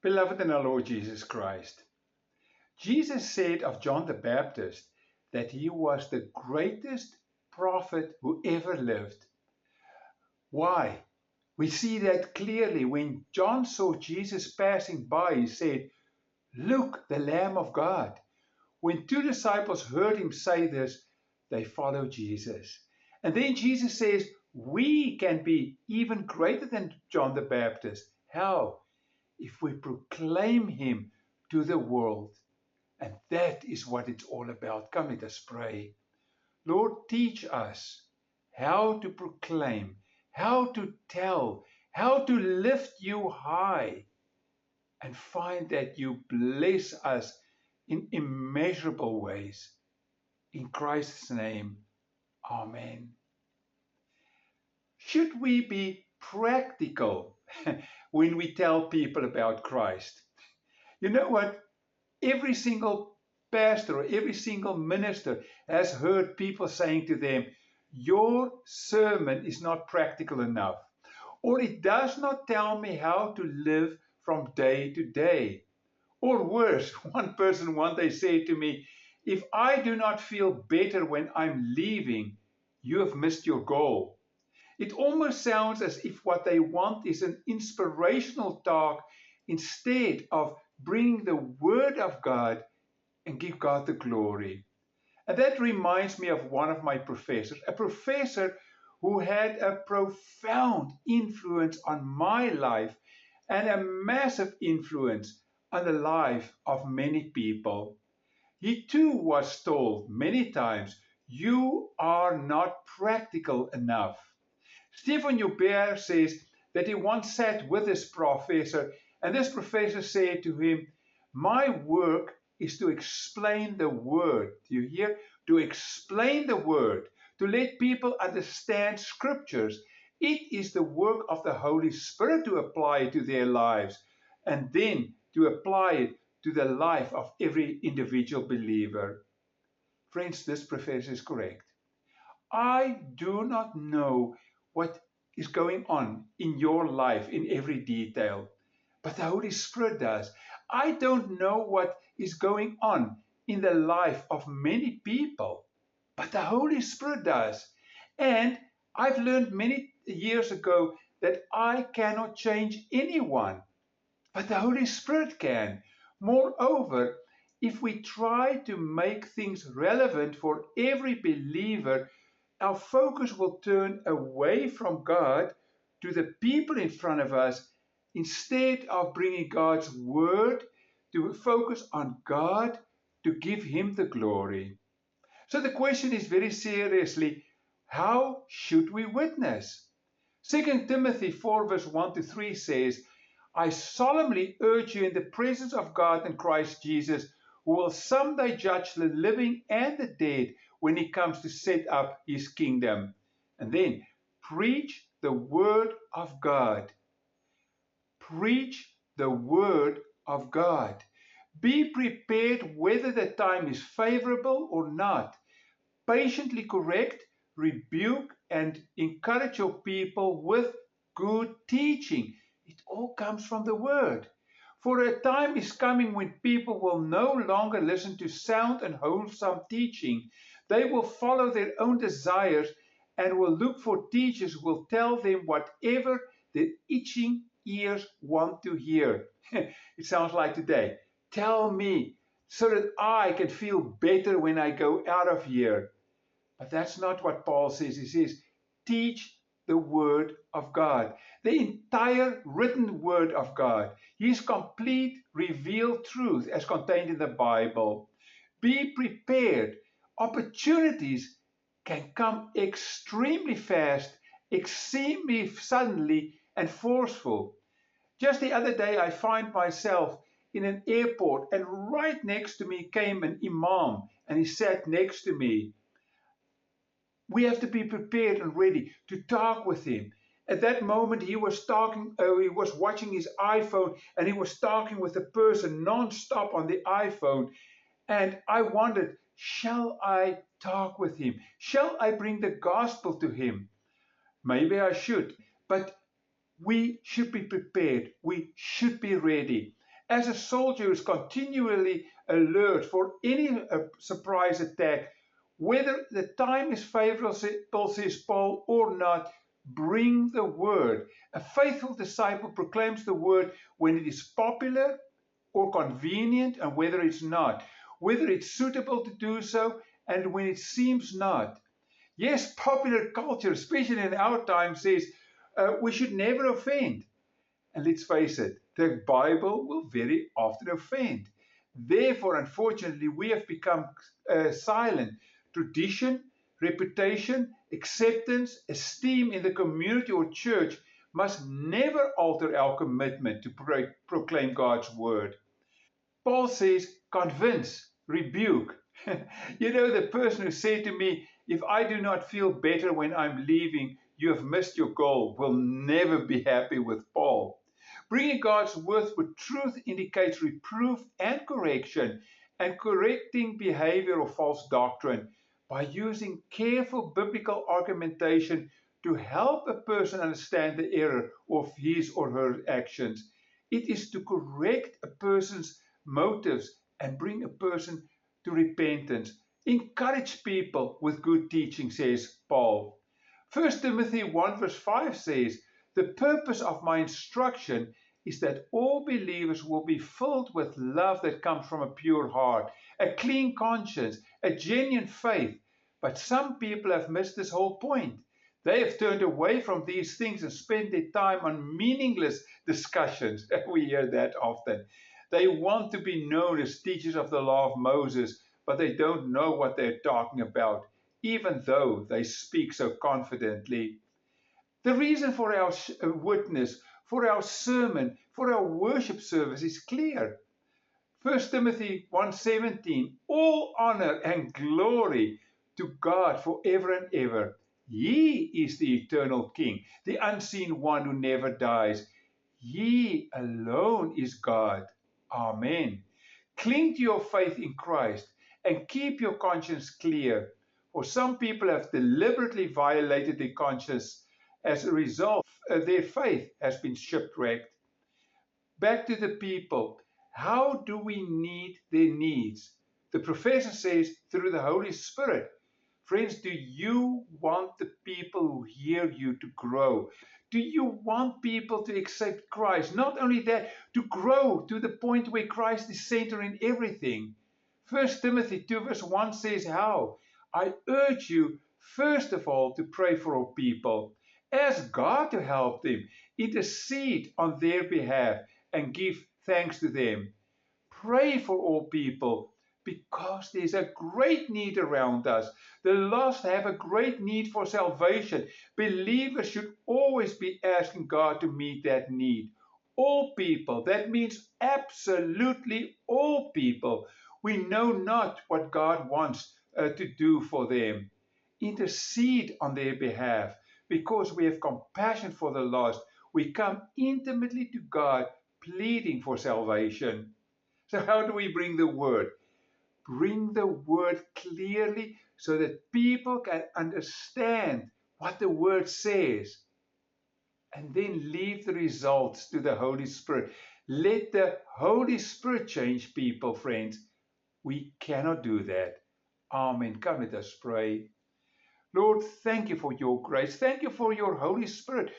Beloved in our Lord Jesus Christ, Jesus said of John the Baptist that he was the greatest prophet who ever lived. Why? We see that clearly when John saw Jesus passing by, he said, "Look, the Lamb of God." When two disciples heard him say this, they followed Jesus. And then Jesus says, we can be even greater than John the Baptist. How? If we proclaim him to the world. And that is what it's all about. Come, let us pray. Lord, teach us how to proclaim, how to tell, how to lift you high, and find that you bless us in immeasurable ways. In Christ's name, Amen. Should we be practical when we tell people about Christ? You know what? Every single pastor or every single minister has heard people saying to them, your sermon is not practical enough, or it does not tell me how to live from day to day. Or worse, one person one day said to me, if I do not feel better when I'm leaving, you have missed your goal. It almost sounds as if what they want is an inspirational talk instead of bringing the Word of God and give God the glory. And that reminds me of one of my professors, a professor who had a profound influence on my life and a massive influence on the life of many people. He too was told many times, you are not practical enough. Stephen Joubert says that he once sat with this professor, and this professor said to him, my work is to explain the word. Do you hear? To explain the word, to let people understand scriptures. It is the work of the Holy Spirit to apply it to their lives, and then to apply it to the life of every individual believer. Friends, this professor is correct. I do not know what is going on in your life in every detail, but the Holy Spirit does. I don't know what is going on in the life of many people, but the Holy Spirit does. And I've learned many years ago that I cannot change anyone, but the Holy Spirit can. Moreover, if we try to make things relevant for every believer, our focus will turn away from God to the people in front of us instead of bringing God's word to focus on God to give him the glory. So the question is very seriously, how should we witness? 2 Timothy 4 verse 1 to 3 says, I solemnly urge you in the presence of God and Christ Jesus, who will someday judge the living and the dead when he comes to set up his kingdom. And then, preach the word of God. Preach the word of God. Be prepared whether the time is favorable or not. Patiently correct, rebuke, and encourage your people with good teaching. It all comes from the word. For a time is coming when people will no longer listen to sound and wholesome teaching. They will follow their own desires and will look for teachers who will tell them whatever their itching ears want to hear. It sounds like today. Tell me so that I can feel better when I go out of here. But that's not what Paul says. He says, teach the word of God, the entire written word of God, his complete revealed truth as contained in the Bible. Be prepared. Opportunities can come extremely fast, extremely suddenly and forceful. Just the other day, I find myself in an airport, and right next to me came an imam, and he sat next to me. We have to be prepared and ready to talk with him. At that moment, he was watching his iPhone, and he was talking with a person non-stop on the iPhone. And I wondered, shall I talk with him? Shall I bring the gospel to him? Maybe I should, but we should be prepared. We should be ready. As a soldier who is continually alert for any surprise attack, whether the time is favorable, says Paul, or not, bring the word. A faithful disciple proclaims the word when it is popular or convenient and whether it's not, whether it's suitable to do so and when it seems not. Yes, popular culture, especially in our time, says we should never offend. And let's face it, the Bible will very often offend. Therefore, unfortunately, we have become silent. Tradition, reputation, acceptance, esteem in the community or church must never alter our commitment to proclaim God's word. Paul says, convince, rebuke. You know, the person who said to me, if I do not feel better when I'm leaving, you have missed your goal, will never be happy with Paul. Bringing God's word with truth indicates reproof and correction, and correcting behavior or false doctrine by using careful biblical argumentation to help a person understand the error of his or her actions. It is to correct a person's motives and bring a person to repentance. Encourage people with good teaching, says Paul. 1 Timothy 1 verse 5 says, the purpose of my instruction is that all believers will be filled with love that comes from a pure heart, a clean conscience, a genuine faith. But some people have missed this whole point. They have turned away from these things and spent their time on meaningless discussions. We hear that often. They want to be known as teachers of the law of Moses, but they don't know what they're talking about, even though they speak so confidently. The reason for our witness, for our sermon, for our worship service is clear. 1 Timothy 1:17, all honor and glory to God forever and ever. He is the eternal King, the unseen one who never dies. He alone is God. Amen. Cling to your faith in Christ and keep your conscience clear. For some people have deliberately violated their conscience. As a result, their faith has been shipwrecked. Back to the people. How do we meet their needs? The professor says through the Holy Spirit. Friends, do you want the people who hear you to grow? Do you want people to accept Christ? Not only that, to grow to the point where Christ is center in everything. 1 Timothy 2 verse 1 says how? I urge you, first of all, to pray for all people. Ask God to help them, intercede on their behalf, and give thanks to them. Pray for all people because there's a great need around us. The lost have a great need for salvation. Believers should always be asking God to meet that need. All people, that means absolutely all people. We know not what God wants to do for them. Intercede on their behalf because we have compassion for the lost. We come intimately to God pleading for salvation. So, how do we bring the word? Bring the word clearly so that people can understand what the word says. And then leave the results to the Holy Spirit. Let the Holy Spirit change people, friends. We cannot do that. Amen. Come, let us pray. Lord, thank you for your grace. Thank you for your Holy Spirit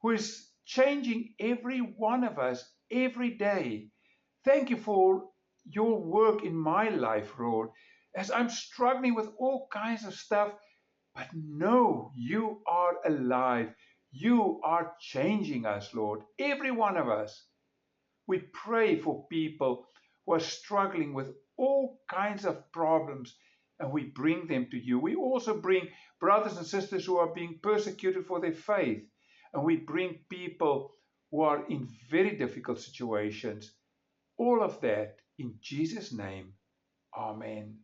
who is changing every one of us every day. Thank you for your work in my life, Lord, as I'm struggling with all kinds of stuff. But no, you are alive. You are changing us, Lord, every one of us. We pray for people who are struggling with all kinds of problems and we bring them to you. We also bring brothers and sisters who are being persecuted for their faith, and we bring people who are in very difficult situations. All of that in Jesus' name. Amen.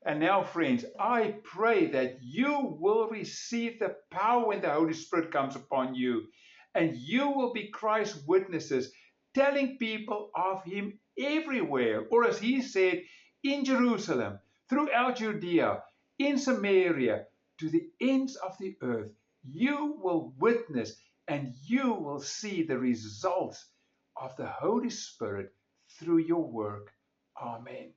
And now, friends, I pray that you will receive the power when the Holy Spirit comes upon you, and you will be Christ's witnesses, telling people of Him everywhere, or as He said, in Jerusalem, throughout Judea, in Samaria, to the ends of the earth. You will witness and you will see the results of the Holy Spirit through your work. Amen.